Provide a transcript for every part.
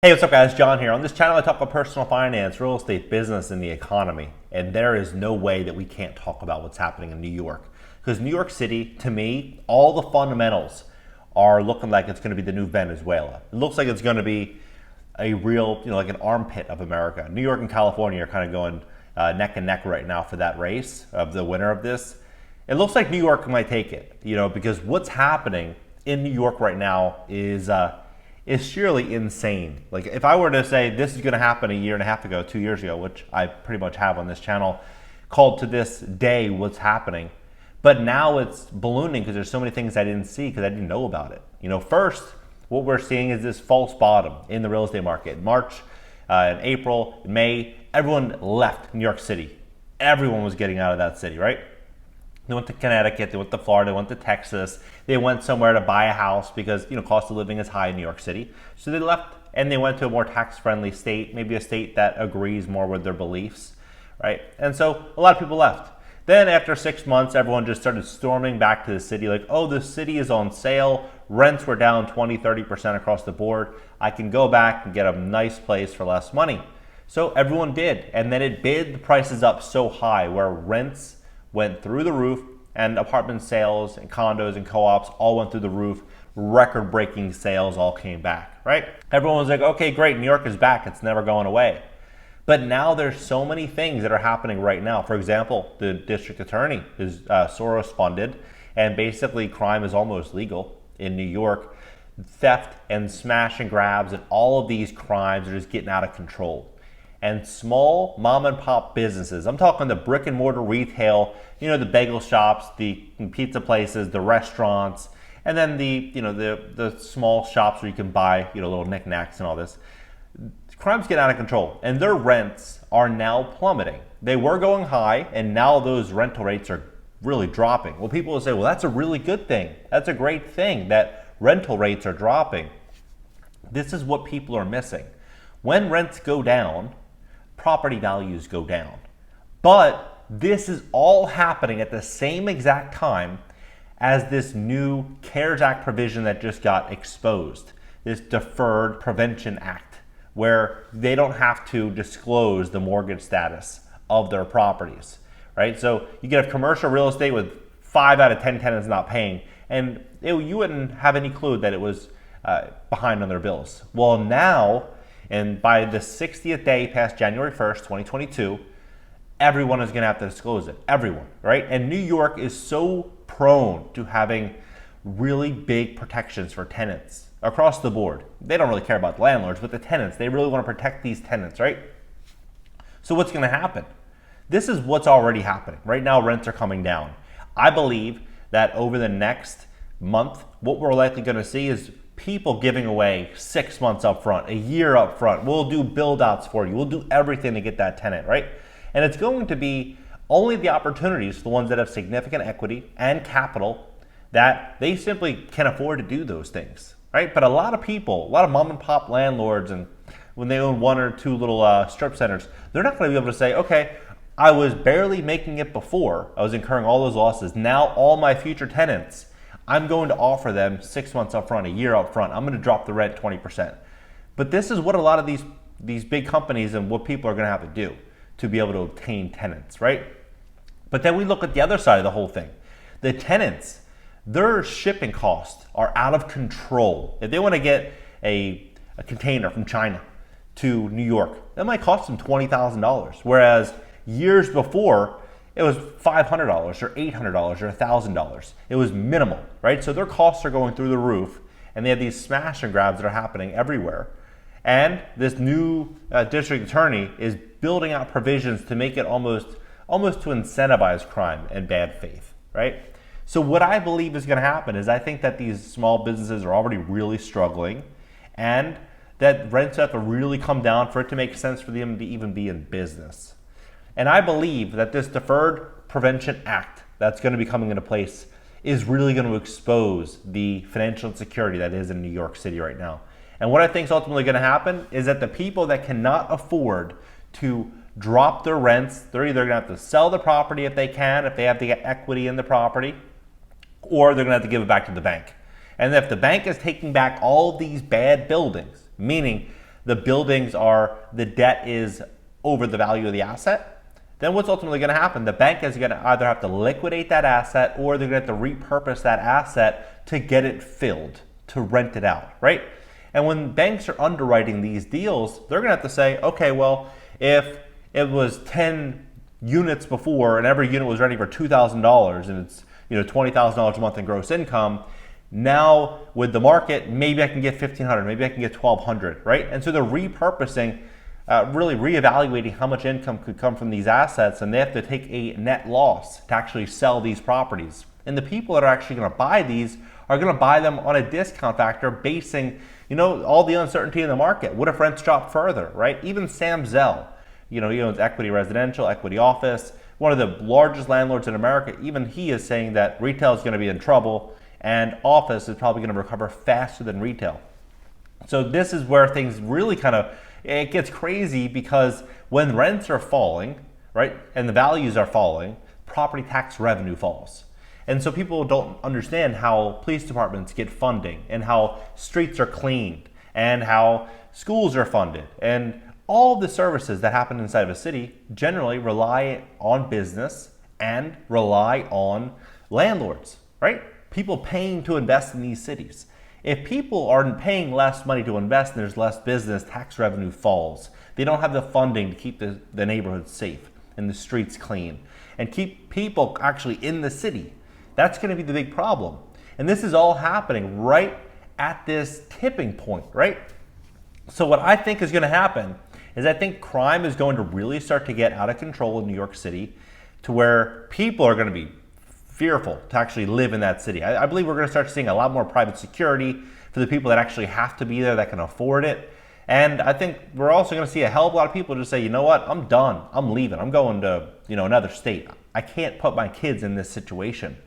Hey, what's up guys? John here. On this channel I talk about personal finance, real estate, business, and the economy. And there is no way that we can't talk about what's happening in New York. Because New York City, to me, all the fundamentals are looking like it's going to be the new Venezuela. It looks like it's going to be a real, like an armpit of America. New York and California are kind of going neck and neck right now for that race of the winner of this. It looks like New York might take it, because what's happening in New York right now is sheerly insane. Like if I were to say this is going to happen a year and a half ago, 2 years ago, which I pretty much have on this channel, called to this day what's happening. But now it's ballooning because there's so many things I didn't see because I didn't know about it. First, what we're seeing is this false bottom in the real estate market. March, in April, May, everyone left New York City. Everyone was getting out of that city, right? They went to Connecticut, they went to Florida, they went to Texas. They went somewhere to buy a house because, cost of living is high in New York City. So they left and they went to a more tax-friendly state, maybe a state that agrees more with their beliefs, right? And so a lot of people left. Then after 6 months, everyone just started storming back to the city like, oh, the city is on sale. Rents were down 20-30% across the board. I can go back and get a nice place for less money. So everyone did. And then it bid the prices up so high where rents went through the roof and apartment sales and condos and co-ops all went through the roof. Record-breaking sales all came back, right? Everyone was like, okay, great, New York is back. It's never going away. But now there's so many things that are happening right now. For example, the district attorney is Soros funded, and basically crime is almost legal in New York. Theft and smash and grabs and all of these crimes are just getting out of control. And small mom and pop businesses, I'm talking the brick and mortar retail, the bagel shops, the pizza places, the restaurants, and then the small shops where you can buy, little knickknacks and all this. Crimes get out of control and their rents are now plummeting. They were going high and now those rental rates are really dropping. Well, people will say, well, that's a really good thing. That's a great thing that rental rates are dropping. This is what people are missing. When rents go down, property values go down. But this is all happening at the same exact time as this new CARES Act provision that just got exposed, this Deferred Prevention Act, where they don't have to disclose the mortgage status of their properties, right? So you could have commercial real estate with 5 out of 10 tenants not paying, and you wouldn't have any clue that it was behind on their bills. Well, now, and by the 60th day past January 1st, 2022, everyone is going to have to disclose it. Everyone, right? And New York is so prone to having really big protections for tenants across the board. They don't really care about the landlords, but the tenants, they really want to protect these tenants, right? So what's going to happen? This is what's already happening. Right now, rents are coming down. I believe that over the next month, what we're likely going to see is people giving away 6 months up front, a year up front. We'll do build outs for you. We'll do everything to get that tenant, right? And it's going to be only the opportunities, the ones that have significant equity and capital, that they simply can afford to do those things, right? But a lot of people, a lot of mom and pop landlords, and when they own 1 or 2 little strip centers, they're not going to be able to say, okay, I was barely making it before. I was incurring all those losses. Now all my future tenants, I'm going to offer them 6 months up front, a year up front. I'm going to drop the rent 20%. But this is what a lot of these big companies and what people are going to have to do to be able to obtain tenants, right? But then we look at the other side of the whole thing. The tenants, their shipping costs are out of control. If they want to get a container from China to New York, that might cost them $20,000. Whereas years before, it was $500 or $800 or $1,000. It was minimal, right? So their costs are going through the roof, and they have these smash and grabs that are happening everywhere. And this new district attorney is building out provisions to make it almost to incentivize crime and bad faith, right? So what I believe is going to happen is I think that these small businesses are already really struggling, and that rents have to really come down for it to make sense for them to even be in business. And I believe that this Deferred Prevention Act that's going to be coming into place is really going to expose the financial insecurity that is in New York City right now. And what I think is ultimately going to happen is that the people that cannot afford to drop their rents, they're either going to have to sell the property if they can, if they have to get equity in the property, or they're going to have to give it back to the bank. And if the bank is taking back all these bad buildings, meaning the buildings are, the debt is over the value of the asset, then what's ultimately going to happen? The bank is going to either have to liquidate that asset or they're going to have to repurpose that asset to get it filled, to rent it out, right? And when banks are underwriting these deals, they're going to have to say, okay, well, if it was 10 units before and every unit was renting for $2,000 and it's $20,000 a month in gross income, now with the market, maybe I can get $1,500, maybe I can get $1,200, right? And so they're repurposing, really reevaluating how much income could come from these assets, and they have to take a net loss to actually sell these properties. And the people that are actually going to buy these are going to buy them on a discount factor, basing all the uncertainty in the market. What if rents drop further, right? Even Sam Zell, he owns Equity Residential, Equity Office, one of the largest landlords in America. Even he is saying that retail is going to be in trouble and office is probably going to recover faster than retail. So this is where things really it gets crazy, because when rents are falling, right, and the values are falling, property tax revenue falls. And so people don't understand how police departments get funding and how streets are cleaned and how schools are funded. And all of the services that happen inside of a city generally rely on business and rely on landlords, right? People paying to invest in these cities. If people are paying less money to invest and there's less business, tax revenue falls. They don't have the funding to keep the neighborhoods safe and the streets clean and keep people actually in the city. That's going to be the big problem. And this is all happening right at this tipping point, right? So what I think is going to happen is I think crime is going to really start to get out of control in New York City, to where people are going to be fearful to actually live in that city. I believe we're going to start seeing a lot more private security for the people that actually have to be there, that can afford it. And I think we're also going to see a hell of a lot of people just say, you know what, I'm done. I'm leaving. I'm going to another state. I can't put my kids in this situation.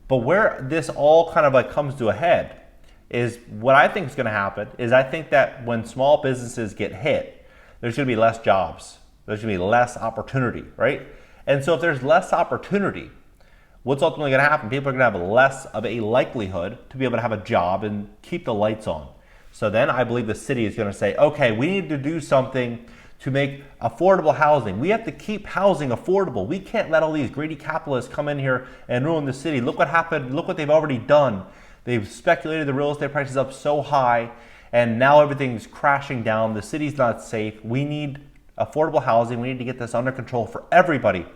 But where this all comes to a head is, what I think is going to happen is, I think that when small businesses get hit, there's going to be less jobs. There's going to be less opportunity, right? And so if there's less opportunity, what's ultimately going to happen? People are going to have less of a likelihood to be able to have a job and keep the lights on. So then I believe the city is going to say, okay, we need to do something to make affordable housing. We have to keep housing affordable. We can't let all these greedy capitalists come in here and ruin the city. Look what happened. Look what they've already done. They've speculated the real estate prices up so high, and now everything's crashing down. The city's not safe. We need affordable housing. We need to get this under control for everybody.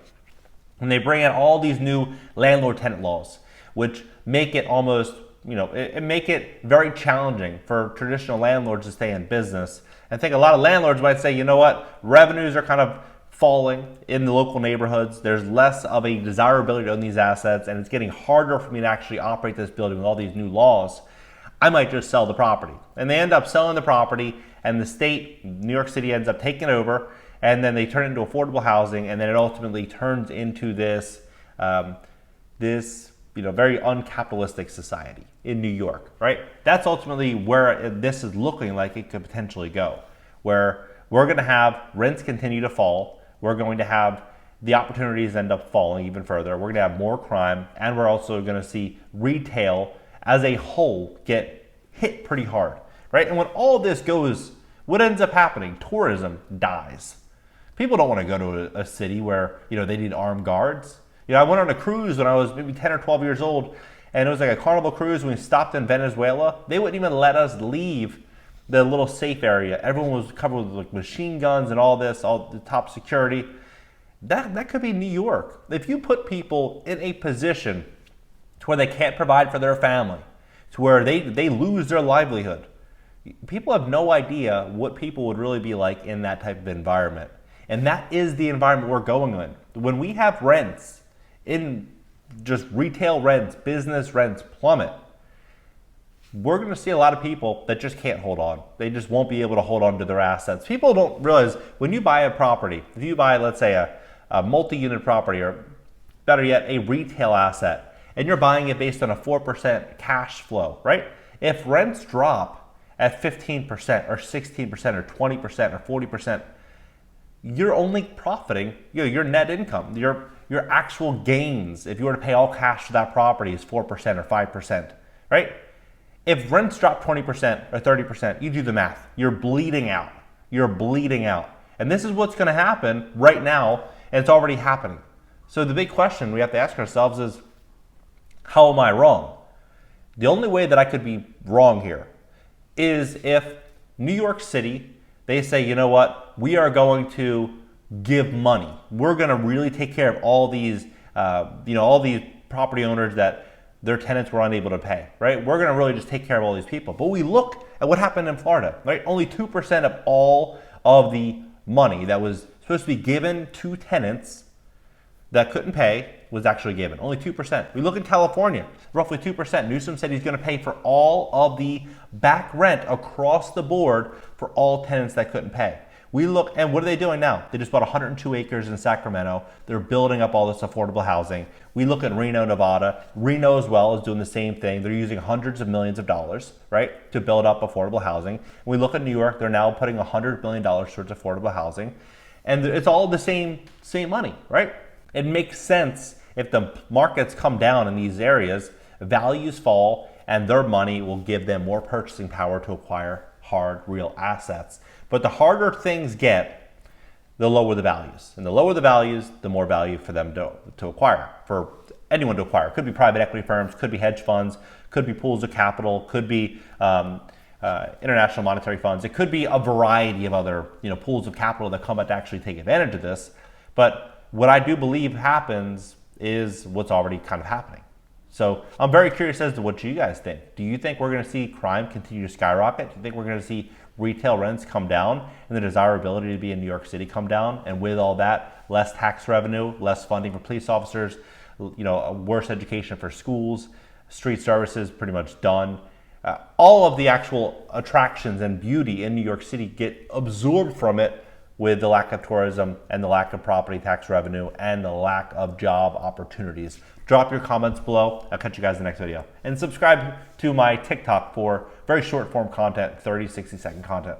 And they bring in all these new landlord-tenant laws, which make it almost, make it very challenging for traditional landlords to stay in business. I think a lot of landlords might say, you know what, revenues are kind of falling in the local neighborhoods. There's less of a desirability to own these assets, and it's getting harder for me to actually operate this building with all these new laws. I might just sell the property. And they end up selling the property, and the state, New York City, ends up taking it over, and then they turn it into affordable housing, and then it ultimately turns into this very uncapitalistic society in New York, right? That's ultimately where this is looking like it could potentially go, where we're going to have rents continue to fall. We're going to have the opportunities end up falling even further. We're going to have more crime, and we're also going to see retail as a whole get hit pretty hard, right? And when all this goes, what ends up happening? Tourism dies. People don't want to go to a city where they need armed guards. I went on a cruise when I was maybe 10 or 12 years old, and it was like a Carnival cruise. When we stopped in Venezuela, they wouldn't even let us leave the little safe area. Everyone was covered with machine guns and all this, all the top security. That could be New York. If you put people in a position to where they can't provide for their family, to where they lose their livelihood, people have no idea what people would really be like in that type of environment. And that is the environment we're going in. When we have rents, in just retail rents, business rents plummet, we're going to see a lot of people that just can't hold on. They just won't be able to hold on to their assets. People don't realize, when you buy a property, if you buy, let's say, a multi-unit property, or better yet, a retail asset, and you're buying it based on a 4% cash flow, right? If rents drop at 15% or 16% or 20% or 40%, you're only profiting, your net income, your actual gains, if you were to pay all cash for that property, is 4% or 5%, right? If rents drop 20% or 30%, you do the math. You're bleeding out. You're bleeding out. And this is what's going to happen right now, and it's already happening. So the big question we have to ask ourselves is, how am I wrong? The only way that I could be wrong here is if New York City, they say, you know what, we are going to give money. We're going to really take care of all these, all these property owners that their tenants were unable to pay, right? We're going to really just take care of all these people. But we look at what happened in Florida, right? Only 2% of all of the money that was supposed to be given to tenants that couldn't pay was actually given. Only 2%. We look in California, roughly 2%. Newsom said he's going to pay for all of the back rent across the board for all tenants that couldn't pay. We look, and what are they doing now? They just bought 102 acres in Sacramento. They're building up all this affordable housing. We look at Reno, Nevada. Reno as well is doing the same thing. They're using hundreds of millions of dollars, right, to build up affordable housing. We look at New York. They're now putting $100 million towards affordable housing. And it's all the same money, right? It makes sense if the markets come down in these areas, values fall, and their money will give them more purchasing power to acquire hard, real assets. But the harder things get, the lower the values. And the lower the values, the more value for them to acquire, for anyone to acquire. Could be private equity firms, could be hedge funds, could be pools of capital, could be international monetary funds. It could be a variety of other pools of capital that come out to actually take advantage of this. But what I do believe happens is what's already kind of happening. So I'm very curious as to what you guys think. Do you think we're going to see crime continue to skyrocket? Do you think we're going to see retail rents come down and the desirability to be in New York City come down? And with all that, less tax revenue, less funding for police officers, a worse education for schools, street services pretty much done. All of the actual attractions and beauty in New York City get absorbed from it with the lack of tourism and the lack of property tax revenue and the lack of job opportunities. Drop your comments below. I'll catch you guys in the next video. And subscribe to my TikTok for very short form content, 30, 60-second content.